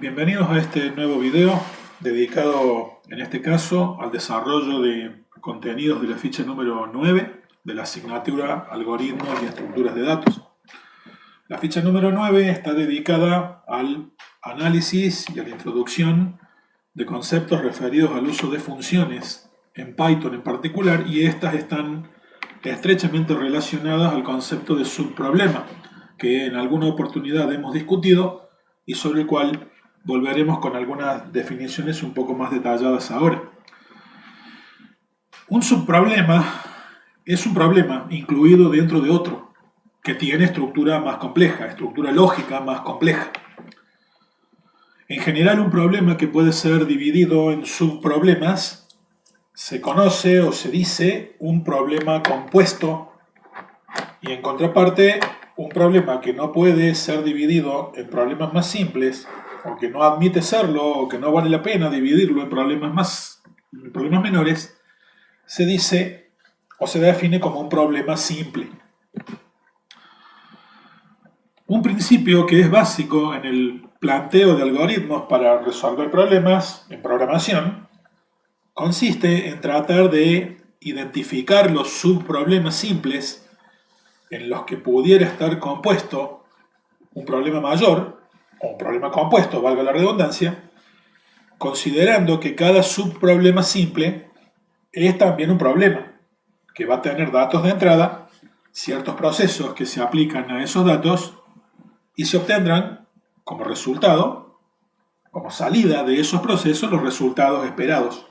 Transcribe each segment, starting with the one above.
Bienvenidos a este nuevo video dedicado en este caso al desarrollo de contenidos de la ficha número 9 de la asignatura Algoritmos y Estructuras de Datos. La ficha número 9 está dedicada al análisis y a la introducción de conceptos referidos al uso de funciones en Python en particular, y estas están estrechamente relacionadas al concepto de subproblema que en alguna oportunidad hemos discutido y sobre el cual volveremos con algunas definiciones un poco más detalladas ahora. Un subproblema es un problema incluido dentro de otro que tiene estructura más compleja, estructura lógica más compleja. En general, un problema que puede ser dividido en subproblemas se conoce o se dice un problema compuesto, y en contraparte, un problema que no puede ser dividido en problemas más simples, o que no admite serlo, o que no vale la pena dividirlo en problemas menores, se dice o se define como un problema simple. Un principio que es básico en el planteo de algoritmos para resolver problemas en programación consiste en tratar de identificar los subproblemas simples en los que pudiera estar compuesto un problema mayor o un problema compuesto, valga la redundancia, considerando que cada subproblema simple es también un problema que va a tener datos de entrada, ciertos procesos que se aplican a esos datos y se obtendrán como resultado, como salida de esos procesos, los resultados esperados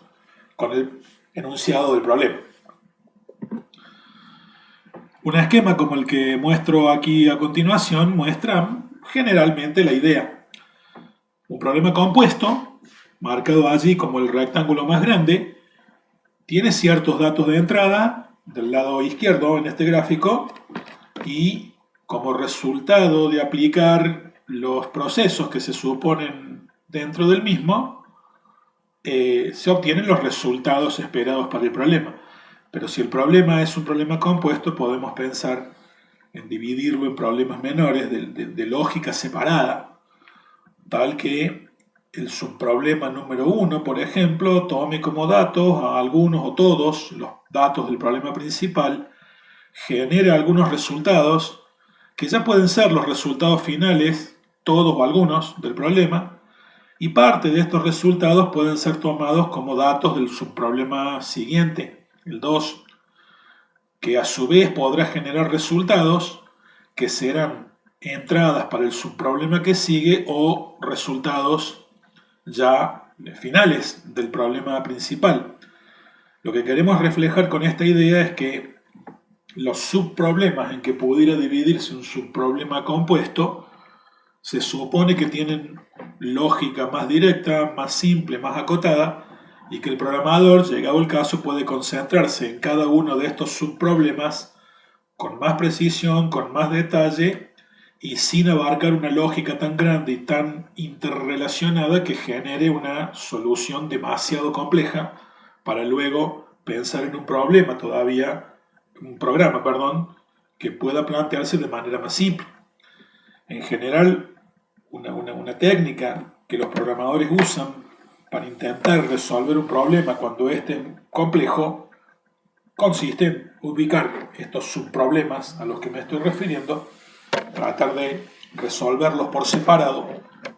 con el enunciado del problema. Un esquema como el que muestro aquí a continuación muestra generalmente la idea. Un problema compuesto, marcado allí como el rectángulo más grande, tiene ciertos datos de entrada del lado izquierdo en este gráfico, y como resultado de aplicar los procesos que se suponen dentro del mismo, se obtienen los resultados esperados para el problema. Pero si el problema es un problema compuesto, podemos pensar en dividirlo en problemas menores de lógica separada, tal que el subproblema número 1, por ejemplo, tome como datos a algunos o todos los datos del problema principal, genere algunos resultados que ya pueden ser los resultados finales, todos o algunos, del problema, y parte de estos resultados pueden ser tomados como datos del subproblema siguiente, el 2, que a su vez podrá generar resultados que serán entradas para el subproblema que sigue o resultados ya finales del problema principal. Lo que queremos reflejar con esta idea es que los subproblemas en que pudiera dividirse un subproblema compuesto se supone que tienen lógica más directa, más simple, más acotada, y que el programador, llegado el caso, puede concentrarse en cada uno de estos subproblemas con más precisión, con más detalle, y sin abarcar una lógica tan grande y tan interrelacionada que genere una solución demasiado compleja para luego pensar en un programa que pueda plantearse de manera más simple. En general, una técnica que los programadores usan para intentar resolver un problema cuando éste es complejo consiste en ubicar estos subproblemas a los que me estoy refiriendo, tratar de resolverlos por separado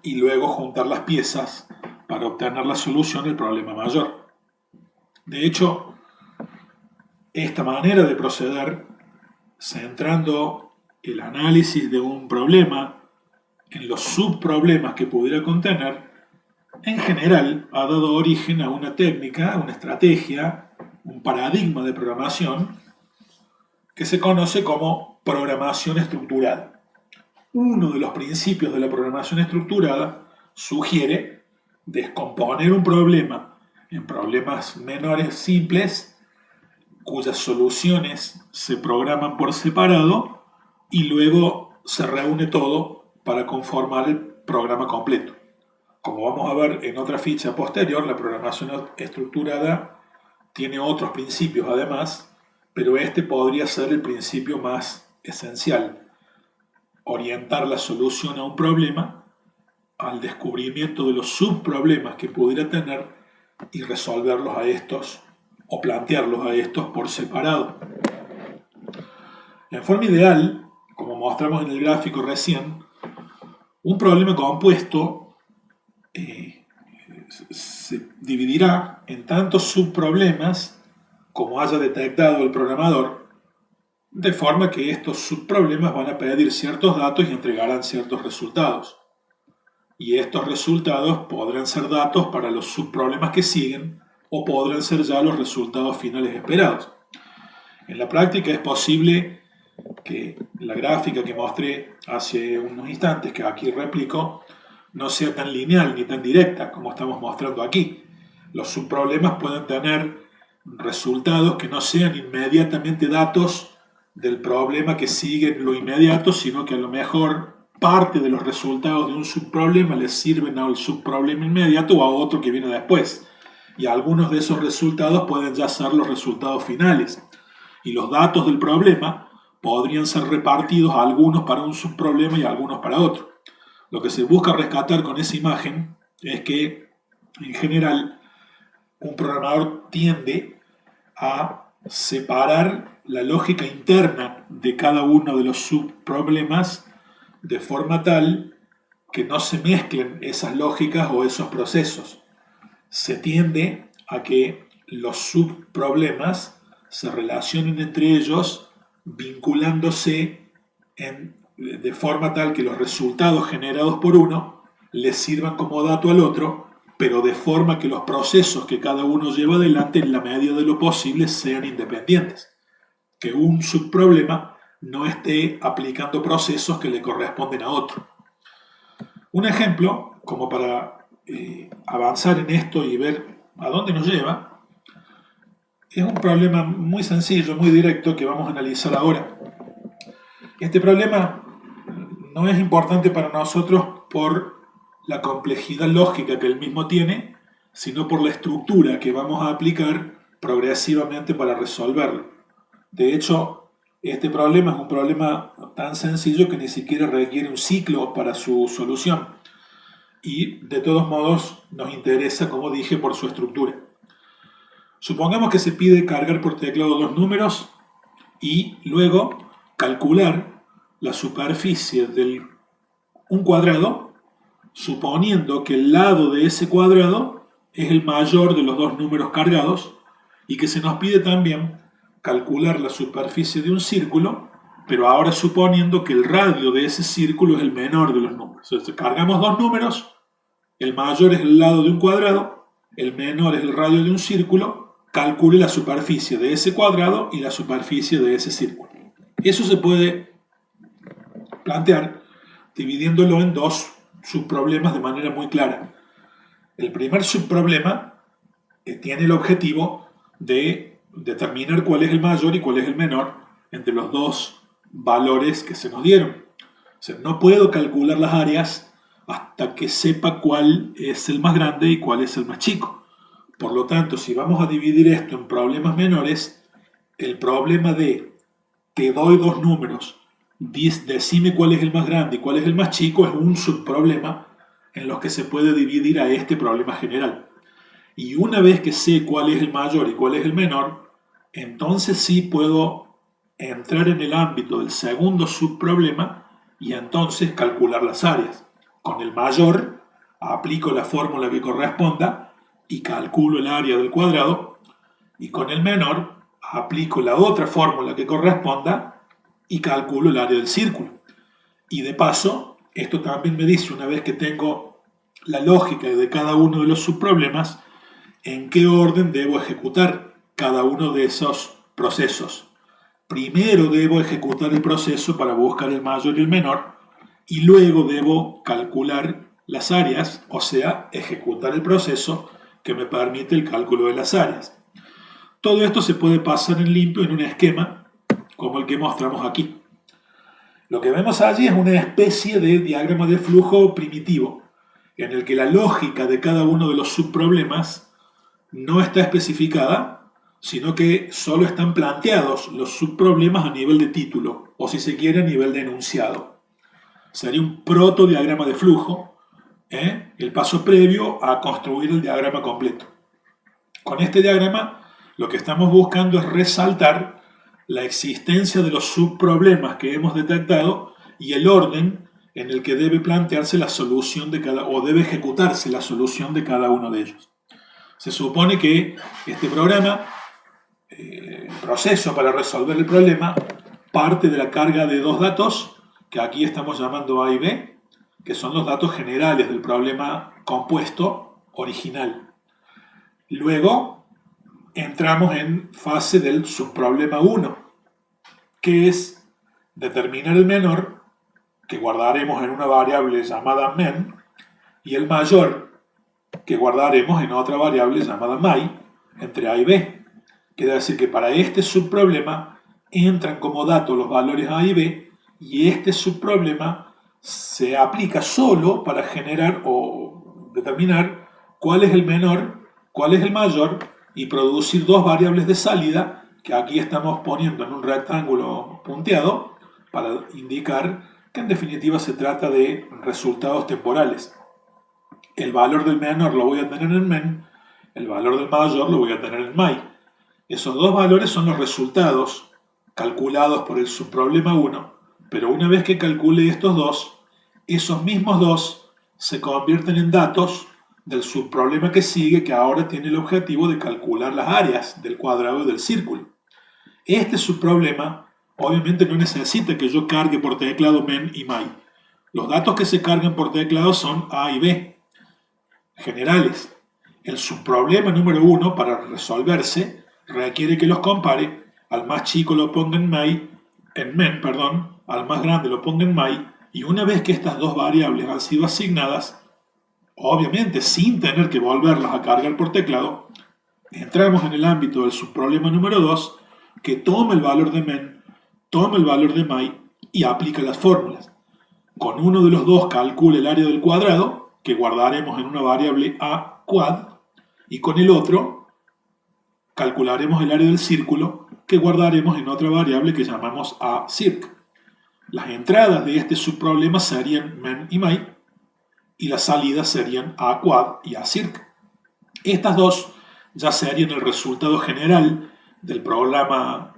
y luego juntar las piezas para obtener la solución del problema mayor. De hecho, esta manera de proceder, centrando el análisis de un problema en los subproblemas que pudiera contener, en general ha dado origen a una técnica, a una estrategia, un paradigma de programación que se conoce como programación estructurada. Uno de los principios de la programación estructurada sugiere descomponer un problema en problemas menores simples cuyas soluciones se programan por separado y luego se reúne todo para conformar el programa completo. Como vamos a ver en otra ficha posterior, la programación estructurada tiene otros principios además, pero este podría ser el principio más esencial: orientar la solución a un problema al descubrimiento de los subproblemas que pudiera tener y resolverlos a estos o plantearlos a estos por separado. En forma ideal, como mostramos en el gráfico recién, un problema compuesto se dividirá en tantos subproblemas como haya detectado el programador, de forma que estos subproblemas van a pedir ciertos datos y entregarán ciertos resultados. Y estos resultados podrán ser datos para los subproblemas que siguen o podrán ser ya los resultados finales esperados. En la práctica es posible que la gráfica que mostré hace unos instantes, que aquí replico, no sea tan lineal ni tan directa como estamos mostrando aquí. Los subproblemas pueden tener resultados que no sean inmediatamente datos del problema que sigue en lo inmediato, sino que a lo mejor parte de los resultados de un subproblema les sirven al subproblema inmediato o a otro que viene después. Y algunos de esos resultados pueden ya ser los resultados finales. Y los datos del problema podrían ser repartidos, algunos para un subproblema y algunos para otro. Lo que se busca rescatar con esa imagen es que, en general, un programador tiende a separar la lógica interna de cada uno de los subproblemas de forma tal que no se mezclen esas lógicas o esos procesos. Se tiende a que los subproblemas se relacionen entre ellos vinculándose de forma tal que los resultados generados por uno les sirvan como dato al otro, pero de forma que los procesos que cada uno lleva adelante en la medida de lo posible sean independientes. Que un subproblema no esté aplicando procesos que le corresponden a otro. Un ejemplo, como para avanzar en esto y ver a dónde nos lleva, es un problema muy sencillo, muy directo, que vamos a analizar ahora. Este problema no es importante para nosotros por la complejidad lógica que el mismo tiene, sino por la estructura que vamos a aplicar progresivamente para resolverlo. De hecho, este problema es un problema tan sencillo que ni siquiera requiere un ciclo para su solución. Y de todos modos nos interesa, como dije, por su estructura. Supongamos que se pide cargar por teclado dos números y luego calcular la superficie de un cuadrado, suponiendo que el lado de ese cuadrado es el mayor de los dos números cargados y que se nos pide también calcular la superficie de un círculo, pero ahora suponiendo que el radio de ese círculo es el menor de los números. Entonces cargamos dos números, el mayor es el lado de un cuadrado, el menor es el radio de un círculo, calcule la superficie de ese cuadrado y la superficie de ese círculo. Eso se puede plantear dividiéndolo en dos subproblemas de manera muy clara. El primer subproblema tiene el objetivo de determinar cuál es el mayor y cuál es el menor entre los dos valores que se nos dieron. O sea, no puedo calcular las áreas hasta que sepa cuál es el más grande y cuál es el más chico. Por lo tanto, si vamos a dividir esto en problemas menores, el problema de te doy dos números, decime cuál es el más grande y cuál es el más chico, es un subproblema en los que se puede dividir a este problema general. Y una vez que sé cuál es el mayor y cuál es el menor, entonces sí puedo entrar en el ámbito del segundo subproblema y entonces calcular las áreas. Con el mayor aplico la fórmula que corresponda y calculo el área del cuadrado, y con el menor aplico la otra fórmula que corresponda y calculo el área del círculo. Y de paso, esto también me dice, una vez que tengo la lógica de cada uno de los subproblemas, en qué orden debo ejecutar cada uno de esos procesos. Primero debo ejecutar el proceso para buscar el mayor y el menor, y luego debo calcular las áreas, o sea, ejecutar el proceso que me permite el cálculo de las áreas. Todo esto se puede pasar en limpio en un esquema como el que mostramos aquí. Lo que vemos allí es una especie de diagrama de flujo primitivo, en el que la lógica de cada uno de los subproblemas no está especificada, sino que solo están planteados los subproblemas a nivel de título, o si se quiere a nivel de enunciado. Sería un protodiagrama de flujo El paso previo a construir el diagrama completo. Con este diagrama lo que estamos buscando es resaltar la existencia de los subproblemas que hemos detectado y el orden en el que debe plantearse la solución de cada, o debe ejecutarse la solución de cada uno de ellos. Se supone que este programa, el proceso para resolver el problema, parte de la carga de dos datos que aquí estamos llamando A y B, que son los datos generales del problema compuesto original. Luego entramos en fase del subproblema 1, que es determinar el menor, que guardaremos en una variable llamada men, y el mayor, que guardaremos en otra variable llamada my, entre A y B. Quiere decir que para este subproblema entran como datos los valores A y B, y este subproblema se aplica solo para generar o determinar cuál es el menor, cuál es el mayor, y producir dos variables de salida que aquí estamos poniendo en un rectángulo punteado para indicar que en definitiva se trata de resultados temporales. El valor del menor lo voy a tener en men, el valor del mayor lo voy a tener en my. Esos dos valores son los resultados calculados por el subproblema 1, pero una vez que calcule estos dos, esos mismos dos se convierten en datos del subproblema que sigue, que ahora tiene el objetivo de calcular las áreas del cuadrado y del círculo. Este subproblema obviamente no necesita que yo cargue por teclado men y my. Los datos que se cargan por teclado son A y B, generales. El subproblema número 1, para resolverse, requiere que los compare. Al más chico lo ponga en men, al más grande lo ponga en my, y una vez que estas dos variables han sido asignadas, obviamente sin tener que volverlas a cargar por teclado, entramos en el ámbito del subproblema número 2, que toma el valor de men, toma el valor de my y aplica las fórmulas. Con uno de los dos calcula el área del cuadrado, que guardaremos en una variable a quad, y con el otro calcularemos el área del círculo, que guardaremos en otra variable que llamamos a circ. Las entradas de este subproblema serían men y my, y las salidas serían a quad y a circ. Estas dos ya serían el resultado general del problema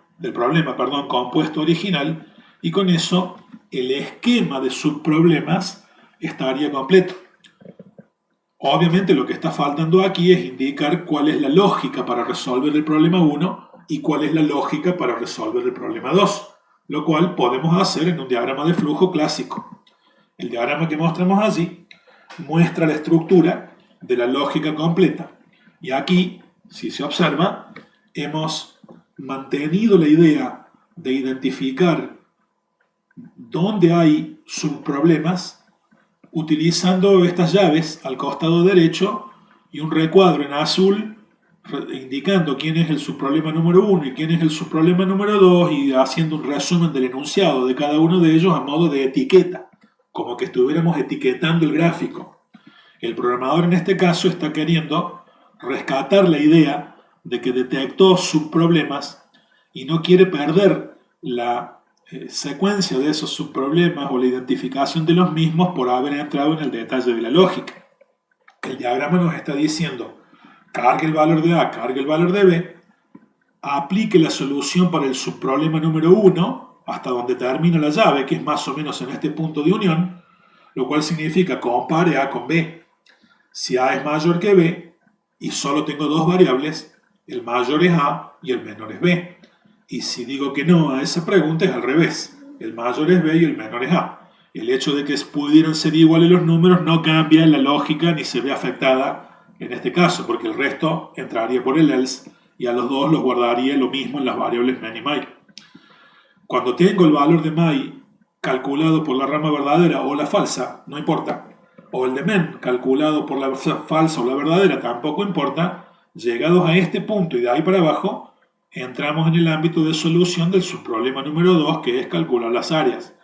compuesto original, y con eso el esquema de subproblemas estaría completo. Obviamente lo que está faltando aquí es indicar cuál es la lógica para resolver el problema 1 y cuál es la lógica para resolver el problema 2, lo cual podemos hacer en un diagrama de flujo clásico. El diagrama que mostramos allí muestra la estructura de la lógica completa, y aquí, si se observa, hemos mantenido la idea de identificar dónde hay subproblemas utilizando estas llaves al costado derecho y un recuadro en azul indicando quién es el subproblema número 1 y quién es el subproblema número 2, y haciendo un resumen del enunciado de cada uno de ellos a modo de etiqueta, como que estuviéramos etiquetando el gráfico. El programador en este caso está queriendo rescatar la idea de que detectó subproblemas y no quiere perder la secuencia de esos subproblemas o la identificación de los mismos por haber entrado en el detalle de la lógica. El diagrama nos está diciendo: cargue el valor de A, cargue el valor de B, aplique la solución para el subproblema número 1 hasta donde termina la llave, que es más o menos en este punto de unión, lo cual significa compare A con B. Si A es mayor que B y solo tengo dos variables, el mayor es A y el menor es B. Y si digo que no a esa pregunta, es al revés. El mayor es B y el menor es A. El hecho de que pudieran ser iguales los números no cambia la lógica ni se ve afectada en este caso, porque el resto entraría por el else y a los dos los guardaría lo mismo en las variables men y my. Cuando tengo el valor de my calculado por la rama verdadera o la falsa, no importa. O el de men calculado por la falsa o la verdadera, tampoco importa. Llegados a este punto y de ahí para abajo, entramos en el ámbito de solución del subproblema número 2, que es calcular las áreas.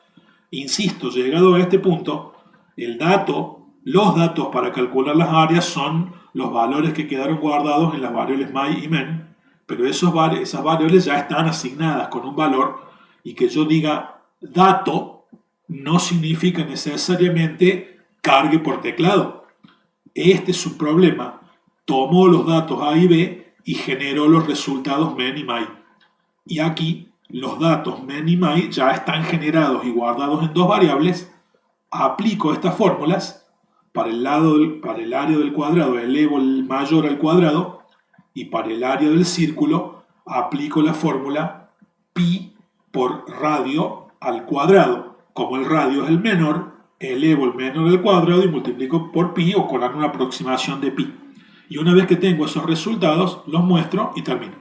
Insisto, llegado a este punto, los datos para calcular las áreas son los valores que quedaron guardados en las variables my y men, pero esas variables ya están asignadas con un valor, y que yo diga dato no significa necesariamente cargue por teclado. Este subproblema tomó los datos A y B y generó los resultados men y may. Y aquí los datos men y may ya están generados y guardados en dos variables. Aplico estas fórmulas. Para el área del cuadrado elevo el mayor al cuadrado y para el área del círculo aplico la fórmula pi por radio al cuadrado. Como el radio es el menor, elevo el menor al cuadrado y multiplico por pi o con una aproximación de pi. Y una vez que tengo esos resultados, los muestro y termino.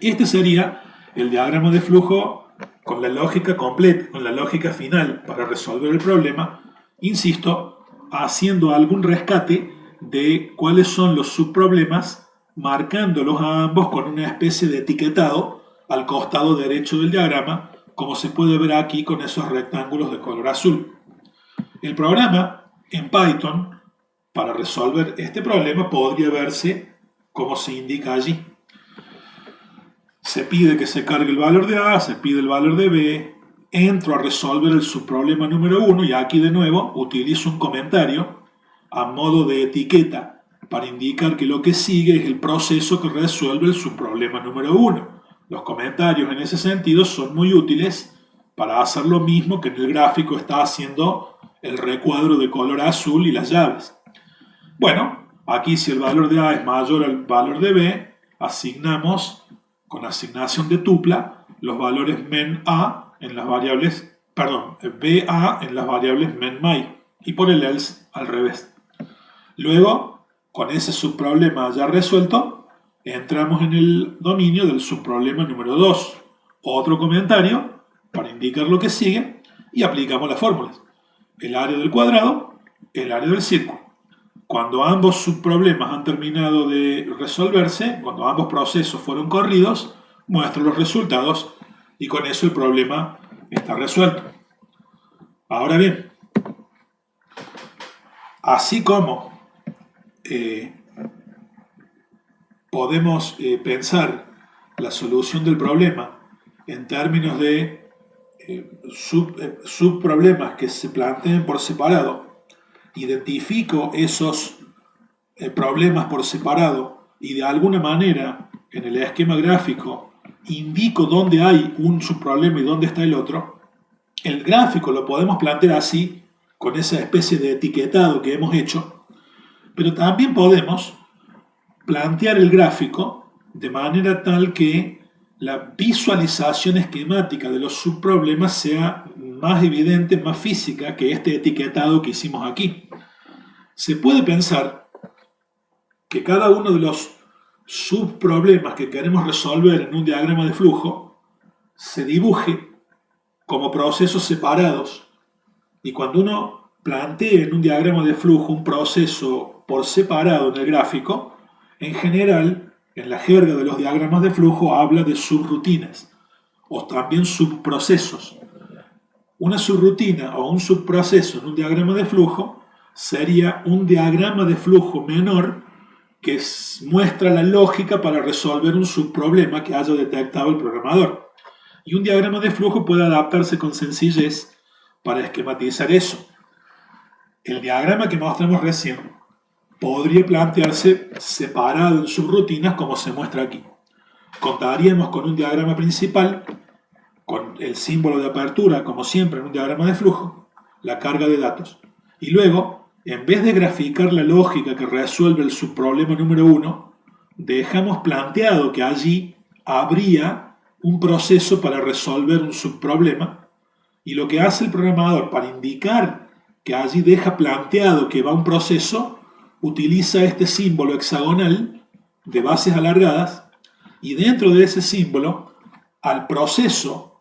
Este sería el diagrama de flujo con la lógica completa, con la lógica final para resolver el problema. Insisto, haciendo algún rescate de cuáles son los subproblemas, marcándolos a ambos con una especie de etiquetado al costado derecho del diagrama, como se puede ver aquí con esos rectángulos de color azul. El programa en Python para resolver este problema podría verse como se indica allí. Se pide que se cargue el valor de A, se pide el valor de B, entro a resolver el subproblema número 1 y aquí de nuevo utilizo un comentario a modo de etiqueta para indicar que lo que sigue es el proceso que resuelve el subproblema número 1. Los comentarios en ese sentido son muy útiles para hacer lo mismo que en el gráfico está haciendo el recuadro de color azul y las llaves. Bueno, aquí si el valor de A es mayor al valor de B, asignamos con asignación de tupla los valores men A en las variables, BA en las variables men may y por el else al revés. Luego, con ese subproblema ya resuelto, entramos en el dominio del subproblema número 2. Otro comentario para indicar lo que sigue y aplicamos las fórmulas. El área del cuadrado, el área del círculo. Cuando ambos subproblemas han terminado de resolverse, cuando ambos procesos fueron corridos, muestro los resultados y con eso el problema está resuelto. Ahora bien, así como podemos pensar la solución del problema en términos de subproblemas que se planteen por separado, identifico esos problemas por separado y de alguna manera en el esquema gráfico indico dónde hay un subproblema y dónde está el otro. El gráfico lo podemos plantear así, con esa especie de etiquetado que hemos hecho, pero también podemos plantear el gráfico de manera tal que la visualización esquemática de los subproblemas sea más evidente, más física que este etiquetado que hicimos aquí. Se puede pensar que cada uno de los subproblemas que queremos resolver en un diagrama de flujo se dibuje como procesos separados y cuando uno plantea en un diagrama de flujo un proceso por separado en el gráfico, en general, en la jerga de los diagramas de flujo habla de subrutinas o también subprocesos. Una subrutina o un subproceso en un diagrama de flujo sería un diagrama de flujo menor que muestra la lógica para resolver un subproblema que haya detectado el programador. Y un diagrama de flujo puede adaptarse con sencillez para esquematizar eso. El diagrama que mostramos recién podría plantearse separado en subrutinas como se muestra aquí. Contaríamos con un diagrama principal, con el símbolo de apertura, como siempre en un diagrama de flujo, la carga de datos. Y luego, en vez de graficar la lógica que resuelve el subproblema número 1, dejamos planteado que allí habría un proceso para resolver un subproblema, y lo que hace el programador para indicar que allí deja planteado que va un proceso, utiliza este símbolo hexagonal de bases alargadas y dentro de ese símbolo, al proceso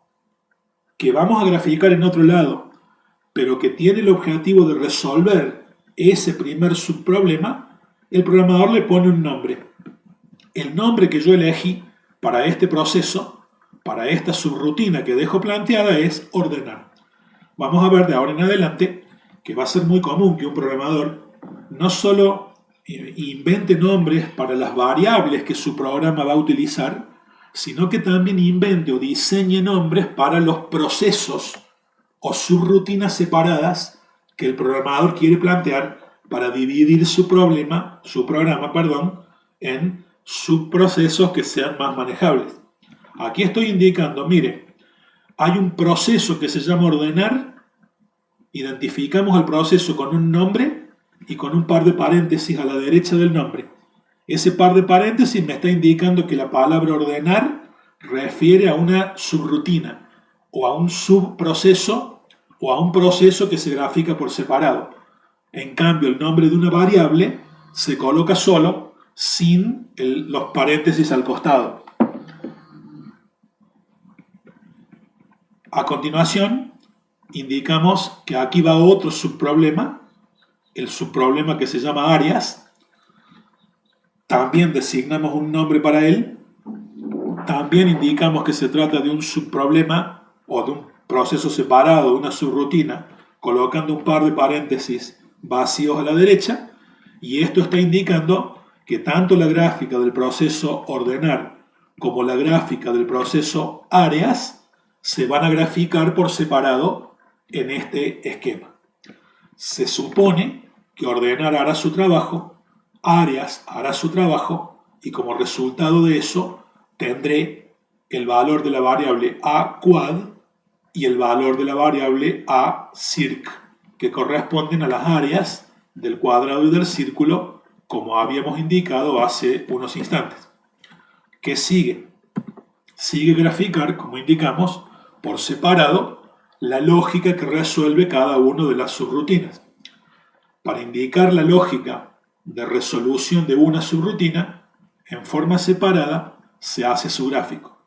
que vamos a graficar en otro lado, pero que tiene el objetivo de resolver ese primer subproblema, el programador le pone un nombre. El nombre que yo elegí para este proceso, para esta subrutina que dejo planteada, es ordenar. Vamos a ver de ahora en adelante que va a ser muy común que un programador no solo invente nombres para las variables que su programa va a utilizar, sino que también invente o diseñe nombres para los procesos o subrutinas separadas que el programador quiere plantear para dividir su programa, en subprocesos que sean más manejables. Aquí estoy indicando, mire, hay un proceso que se llama ordenar, identificamos el proceso con un nombre y con un par de paréntesis a la derecha del nombre. Ese par de paréntesis me está indicando que la palabra ordenar refiere a una subrutina o a un subproceso o a un proceso que se grafica por separado. En cambio, el nombre de una variable se coloca solo sin los paréntesis al costado. A continuación, indicamos que aquí va otro subproblema, el subproblema que se llama áreas. También designamos un nombre para él. También indicamos que se trata de un subproblema o de un proceso separado, de una subrutina, colocando un par de paréntesis vacíos a la derecha. Y esto está indicando que tanto la gráfica del proceso ordenar como la gráfica del proceso áreas se van a graficar por separado en este esquema. Se supone que ordenar hará su trabajo, áreas hará su trabajo, y como resultado de eso tendré el valor de la variable a quad y el valor de la variable a circ, que corresponden a las áreas del cuadrado y del círculo, como habíamos indicado hace unos instantes. ¿Qué sigue? Sigue graficar, como indicamos, por separado la lógica que resuelve cada una de las subrutinas. Para indicar la lógica de resolución de una subrutina, en forma separada se hace su gráfico.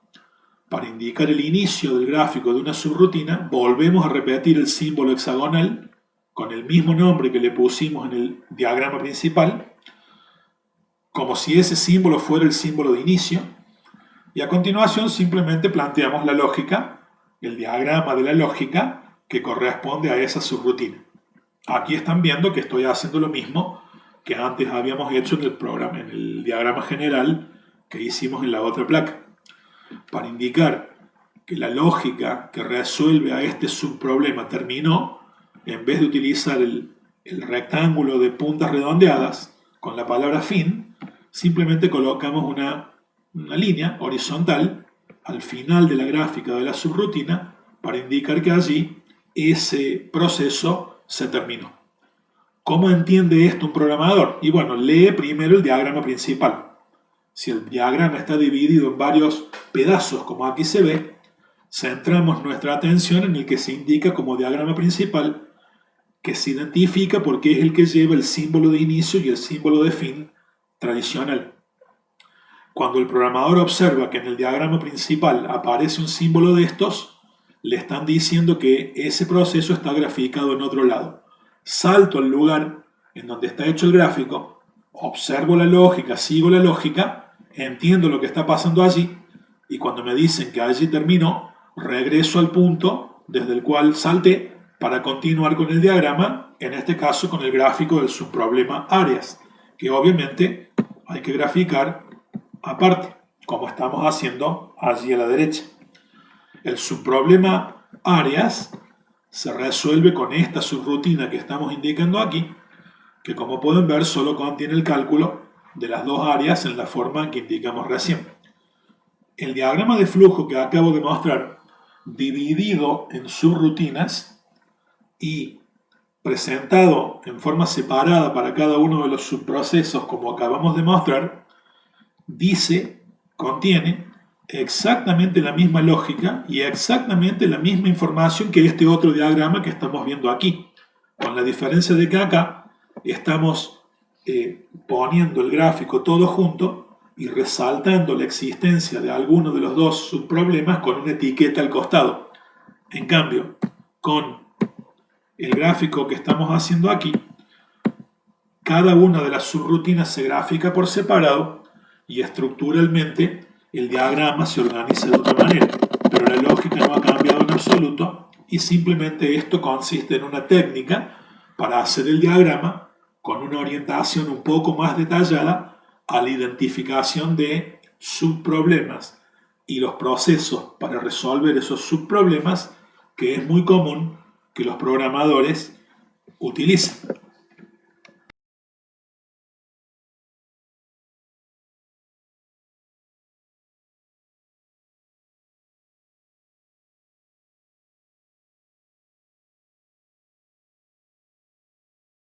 Para indicar el inicio del gráfico de una subrutina, volvemos a repetir el símbolo hexagonal con el mismo nombre que le pusimos en el diagrama principal, como si ese símbolo fuera el símbolo de inicio, y a continuación simplemente planteamos la lógica, el diagrama de la lógica que corresponde a esa subrutina. Aquí están viendo que estoy haciendo lo mismo que antes habíamos hecho en el programa, en el diagrama general que hicimos en la otra placa. Para indicar que la lógica que resuelve a este subproblema terminó, en vez de utilizar el rectángulo de puntas redondeadas con la palabra fin, simplemente colocamos una línea horizontal al final de la gráfica de la subrutina para indicar que allí ese proceso se terminó. ¿Cómo entiende esto un programador? Y bueno, lee primero el diagrama principal. Si el diagrama está dividido en varios pedazos, como aquí se ve, centramos nuestra atención en el que se indica como diagrama principal, que se identifica porque es el que lleva el símbolo de inicio y el símbolo de fin tradicional. Cuando el programador observa que en el diagrama principal aparece un símbolo de estos, le están diciendo que ese proceso está graficado en otro lado. Salto al lugar en donde está hecho el gráfico, observo la lógica, sigo la lógica, entiendo lo que está pasando allí, y cuando me dicen que allí terminó, regreso al punto desde el cual salté para continuar con el diagrama, en este caso con el gráfico del subproblema áreas, que obviamente hay que graficar aparte, como estamos haciendo allí a la derecha. El subproblema áreas se resuelve con esta subrutina que estamos indicando aquí, que como pueden ver solo contiene el cálculo de las dos áreas en la forma que indicamos recién. El diagrama de flujo que acabo de mostrar, dividido en subrutinas y presentado en forma separada para cada uno de los subprocesos como acabamos de mostrar, contiene exactamente la misma lógica y exactamente la misma información que este otro diagrama que estamos viendo aquí, con la diferencia de que acá estamos poniendo el gráfico todo junto y resaltando la existencia de alguno de los dos subproblemas con una etiqueta al costado. En cambio, con el gráfico que estamos haciendo aquí, cada una de las subrutinas se grafica por separado y estructuralmente el diagrama se organiza de otra manera, pero la lógica no ha cambiado en absoluto y simplemente esto consiste en una técnica para hacer el diagrama con una orientación un poco más detallada a la identificación de subproblemas y los procesos para resolver esos subproblemas, que es muy común que los programadores utilizan.